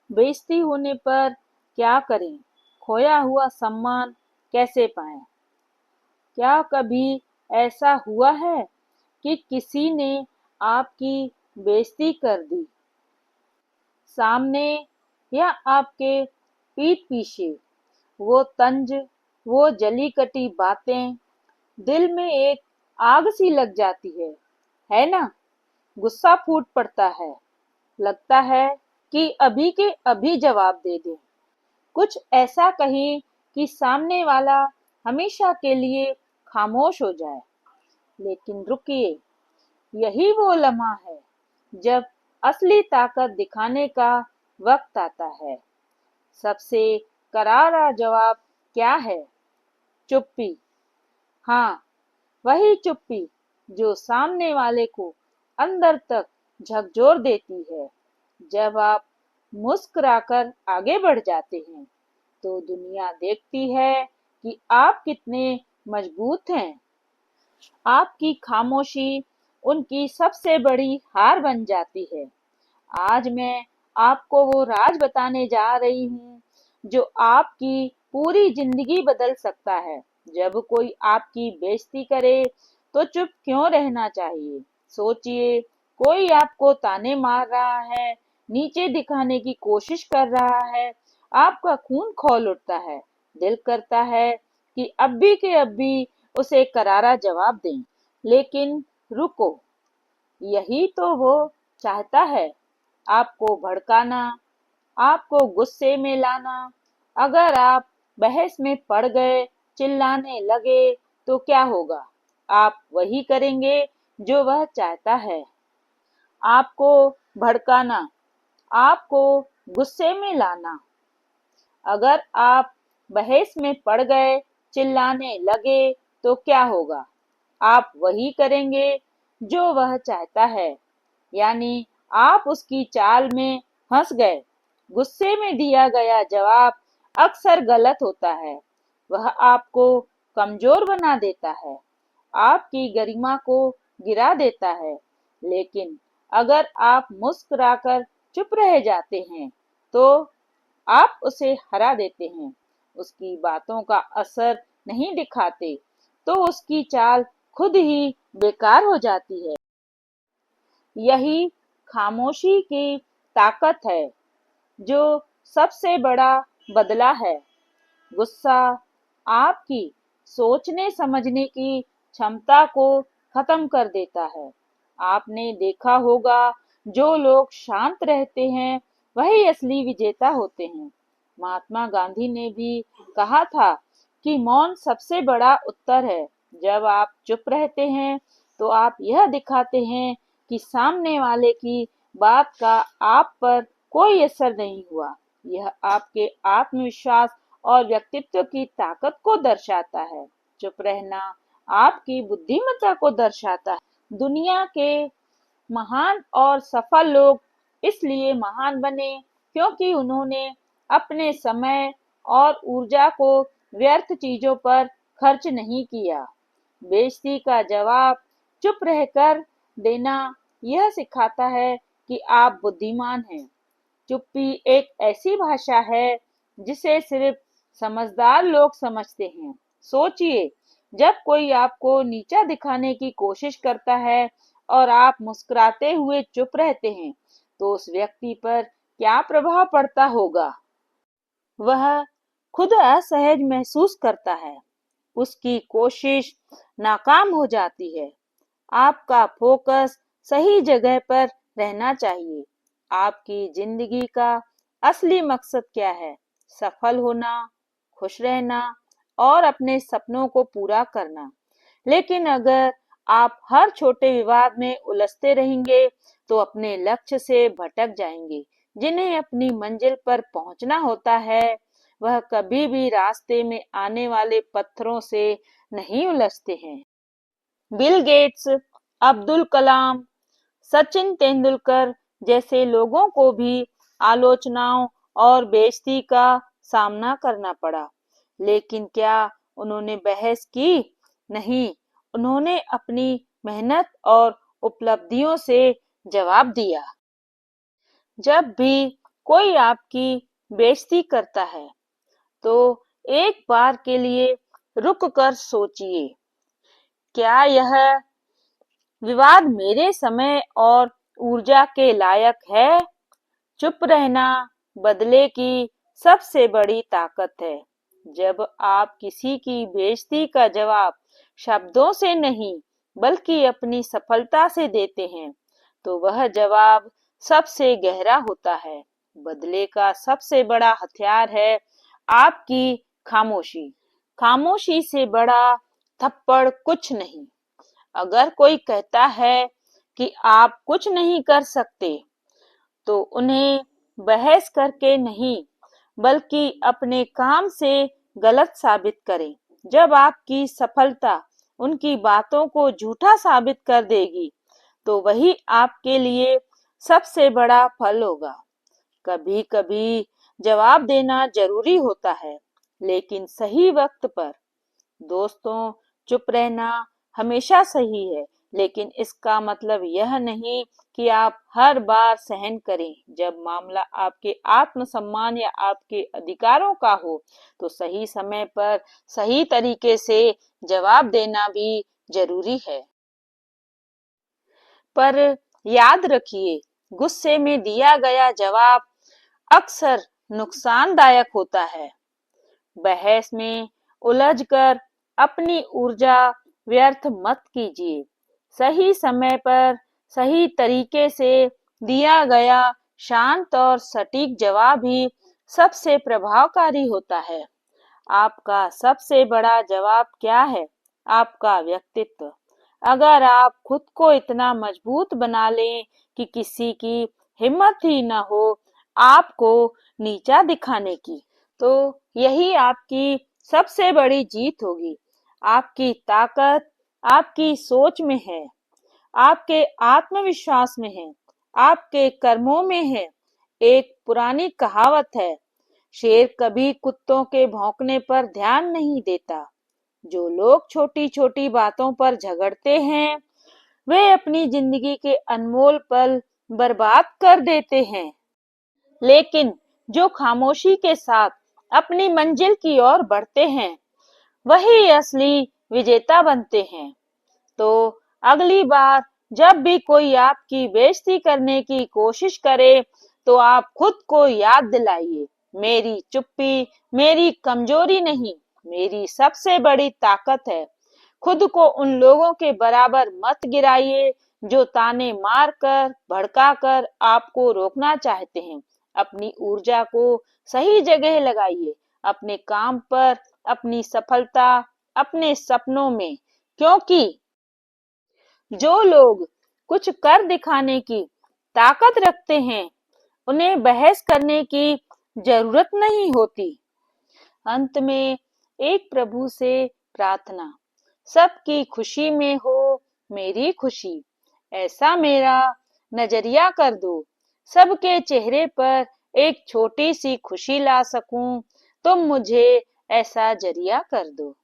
बेइज्जती होने पर क्या करें, खोया हुआ सम्मान कैसे पाएं? क्या कभी ऐसा हुआ है कि किसी ने आपकी बेइज्जती कर दी, सामने या आपके पीठ पीछे? वो तंज, वो जली कटी बातें दिल में एक आग सी लग जाती है ना? गुस्सा फूट पड़ता है, लगता है कि अभी के अभी जवाब दे दें, कुछ ऐसा कहें कि सामने वाला हमेशा के लिए खामोश हो जाए। लेकिन रुकिए, यही वो लम्हा है जब असली ताकत दिखाने का वक्त आता है। सबसे करारा जवाब क्या है? चुप्पी। हाँ, वही चुप्पी जो सामने वाले को अंदर तक झकझोर देती है। जब आप मुस्कुराकर आगे बढ़ जाते हैं तो दुनिया देखती है कि आप कितने मजबूत हैं। आपकी खामोशी उनकी सबसे बड़ी हार बन जाती है। आज मैं आपको वो राज बताने जा रही हूँ जो आपकी पूरी जिंदगी बदल सकता है। जब कोई आपकी बेइज्जती करे तो चुप क्यों रहना चाहिए? सोचिए, कोई आपको ताने मार रहा है, नीचे दिखाने की कोशिश कर रहा है, आपका खून खौल उठता है। दिल करता है कि अभी के अभी उसे करारा जवाब दें। लेकिन रुको, यही तो वो चाहता है, आपको भड़काना, आपको गुस्से में लाना। अगर आप बहस में पड़ गए, चिल्लाने लगे तो क्या होगा? आप वही करेंगे जो वह चाहता है, आपको भड़काना, आपको गुस्से में लाना। अगर आप बहस में पड़ गए, चिल्लाने लगे तो क्या होगा? आप वही करेंगे जो वह चाहता है, यानी आप उसकी चाल में फंस गए। गुस्से में दिया गया जवाब अक्सर गलत होता है। वह आपको कमजोर बना देता है, आपकी गरिमा को गिरा देता है। लेकिन अगर आप मुस्कुराकर चुप रह जाते हैं तो आप उसे हरा देते हैं। उसकी बातों का असर नहीं दिखाते तो उसकी चाल खुद ही बेकार हो जाती है। यही खामोशी की ताकत है जो सबसे बड़ा बदला है। गुस्सा आपकी सोचने समझने की क्षमता को खत्म कर देता है। आपने देखा होगा, जो लोग शांत रहते हैं वही असली विजेता होते हैं। महात्मा गांधी ने भी कहा था कि मौन सबसे बड़ा उत्तर है। जब आप चुप रहते हैं तो आप यह दिखाते हैं कि सामने वाले की बात का आप पर कोई असर नहीं हुआ। यह आपके आत्मविश्वास और व्यक्तित्व की ताकत को दर्शाता है। चुप रहना आपकी बुद्धिमत्ता को दर्शाता है। दुनिया के महान और सफल लोग इसलिए महान बने क्योंकि उन्होंने अपने समय और ऊर्जा को व्यर्थ चीजों पर खर्च नहीं किया। बेइज्जती का जवाब चुप रहकर देना यह सिखाता है कि आप बुद्धिमान हैं। चुप्पी एक ऐसी भाषा है जिसे सिर्फ समझदार लोग समझते हैं। सोचिए, जब कोई आपको नीचा दिखाने की कोशिश करता है और आप मुस्कुराते हुए चुप रहते हैं, तो उस व्यक्ति पर क्या प्रभाव पड़ता होगा? वह खुद असहज महसूस करता है, उसकी कोशिश नाकाम हो जाती है। आपका फोकस सही जगह पर रहना चाहिए। आपकी जिंदगी का असली मकसद क्या है? सफल होना, खुश रहना और अपने सपनों को पूरा करना। लेकिन अगर आप हर छोटे विवाद में उलझते रहेंगे तो अपने लक्ष्य से भटक जाएंगे। जिन्हें अपनी मंजिल पर पहुंचना होता है वह कभी भी रास्ते में आने वाले पत्थरों से नहीं उलझते हैं। बिल गेट्स, अब्दुल कलाम, सचिन तेंदुलकर जैसे लोगों को भी आलोचनाओं और बेइज्जती का सामना करना पड़ा। लेकिन क्या उन्होंने बहस की? नहीं, उन्होंने अपनी मेहनत और उपलब्धियों से जवाब दिया। जब भी कोई आपकी बेइज्जती करता है तो एक बार के लिए रुक कर सोचिए, क्या यह विवाद मेरे समय और ऊर्जा के लायक है? चुप रहना बदले की सबसे बड़ी ताकत है। जब आप किसी की बेइज्जती का जवाब शब्दों से नहीं बल्कि अपनी सफलता से देते हैं तो वह जवाब सबसे गहरा होता है। बदले का सबसे बड़ा हथियार है आपकी खामोशी। खामोशी से बड़ा थप्पड़ कुछ नहीं। अगर कोई कहता है कि आप कुछ नहीं कर सकते तो उन्हें बहस करके नहीं बल्कि अपने काम से गलत साबित करें। जब आपकी सफलता उनकी बातों को झूठा साबित कर देगी तो वही आपके लिए सबसे बड़ा फल होगा। कभी कभी जवाब देना जरूरी होता है, लेकिन सही वक्त पर। दोस्तों, चुप रहना हमेशा सही है, लेकिन इसका मतलब यह नहीं कि आप हर बार सहन करें। जब मामला आपके आत्मसम्मान या आपके अधिकारों का हो तो सही समय पर सही तरीके से जवाब देना भी जरूरी है। पर याद रखिए, गुस्से में दिया गया जवाब अक्सर नुकसानदायक होता है। बहस में उलझकर अपनी ऊर्जा व्यर्थ मत कीजिए। सही समय पर सही तरीके से दिया गया शांत और सटीक जवाब ही सबसे प्रभावकारी होता है। आपका सबसे बड़ा जवाब क्या है? आपका व्यक्तित्व। अगर आप खुद को इतना मजबूत बना लें कि किसी की हिम्मत ही न हो आपको नीचा दिखाने की, तो यही आपकी सबसे बड़ी जीत होगी। आपकी ताकत आपकी सोच में है, आपके आत्मविश्वास में है, आपके कर्मों में है। एक पुरानी कहावत है, शेर कभी कुत्तों के भौंकने पर ध्यान नहीं देता। जो लोग छोटी छोटी बातों पर झगड़ते हैं वे अपनी जिंदगी के अनमोल पल बर्बाद कर देते हैं, लेकिन जो खामोशी के साथ अपनी मंजिल की ओर बढ़ते हैं वही असली विजेता बनते हैं। तो अगली बार जब भी कोई आपकी बेइज्जती करने की कोशिश करे तो आप खुद को याद दिलाइए, मेरी चुप्पी मेरी कमजोरी नहीं, मेरी सबसे बड़ी ताकत है। खुद को उन लोगों के बराबर मत गिराइए जो ताने मारकर भड़काकर आपको रोकना चाहते हैं। अपनी ऊर्जा को सही जगह लगाइए, अपने काम पर, अपनी सफलता, अपने सपनों में। क्योंकि जो लोग कुछ कर दिखाने की ताकत रखते हैं उन्हें बहस करने की जरूरत नहीं होती। अंत में एक प्रभु से प्रार्थना, सबकी खुशी में हो मेरी खुशी, ऐसा मेरा नजरिया कर दो। सबके चेहरे पर एक छोटी सी खुशी ला सकूं, तुम मुझे ऐसा जरिया कर दो।